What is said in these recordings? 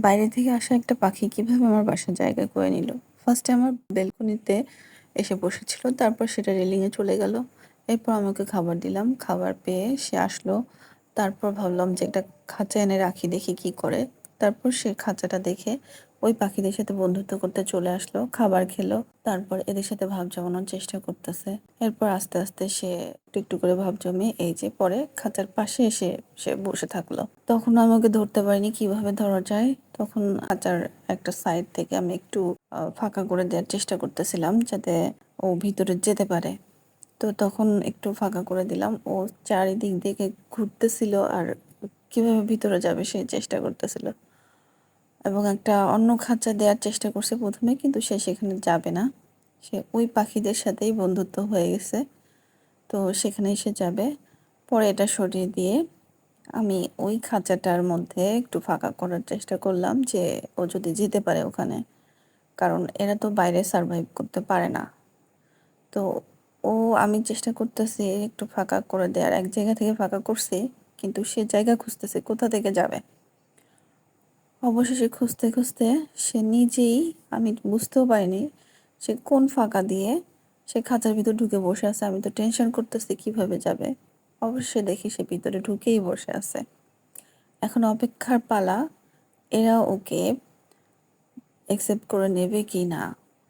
বাইরে থেকে আসা একটা পাখি কিভাবে আমার বাসার জায়গা করে নিল। ফার্স্টে আমার বেলকনিতে এসে বসেছিল, তারপর সেটা রেলিংয়ে চলে গেল। এরপর আমি ওকে খাবার দিলাম, খাবার পেয়ে সে আসলো। তারপর ভাবলাম যে একটা খাঁচা এনে রাখি, দেখি কি করে। তারপর সে খাঁচাটা দেখে ওই পাখিদের সাথে বন্ধুত্ব করতে চলে আসলো, খাবার খেলো। তারপর এদের সাথে ভাব জমানোর চেষ্টা করতেছে। এরপর আস্তে আস্তে সে একটু একটু করে ভাব জমিয়ে এই যে পরে খাঁচার পাশে এসে সে বসে থাকলো। তখন আমি ওকে ধরতে পারিনি, কিভাবে ধরা যায়। তখন খাঁচার একটা সাইড থেকে আমি একটু ফাঁকা করে দেওয়ার চেষ্টা করতেছিলাম, যাতে ও ভিতরে যেতে পারে। তো তখন একটু ফাঁকা করে দিলাম। ও চারিদিক দিকে ঘুরতেছিল আর কিভাবে ভিতরে যাবে সেই চেষ্টা করতেছিল, এবং একটা অন্য খাঁচা দেওয়ার চেষ্টা করছে প্রথমে, কিন্তু সে সেখানে যাবে না। সে ওই পাখিদের সাথেই বন্ধুত্ব হয়ে গেছে, তো সেখানেই সে যাবে। পরে এটা সরিয়ে দিয়ে আমি ওই খাঁচাটার মধ্যে একটু ফাঁকা করার চেষ্টা করলাম, যে ও যদি যেতে পারে ওখানে, কারণ এরা তো বাইরে সার্ভাইভ করতে পারে না। তো আমি চেষ্টা করতেছি একটু ফাঁকা করে দেওয়ার, এক জায়গা থেকে ফাঁকা করছি, কিন্তু সে জায়গা খুঁজতেছে কোথা থেকে যাবে। অবশেষে খুঁজতে খুঁজতে সে নিজেই, আমি বুঝতেও পারিনি সে কোন ফাঁকা দিয়ে সে খাঁচার ভিতর ঢুকে বসে আছে। আমি তো টেনশন করতেছি কিভাবে যাবে। অবশ্যই দেখি সে ভিতরে ঢুকেই বসে আছে। এখন অপেক্ষার পালা, এরা ওকে অ্যাকসেপ্ট করে নেবে কি না,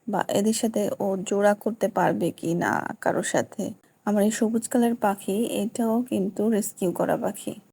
বা এদের সাথে ও জোড়া করতে পারবে কি না কারোর সাথে। আমার এই সবুজ কালার পাখি, এটাও কিন্তু রেস্কিউ করা পাখি।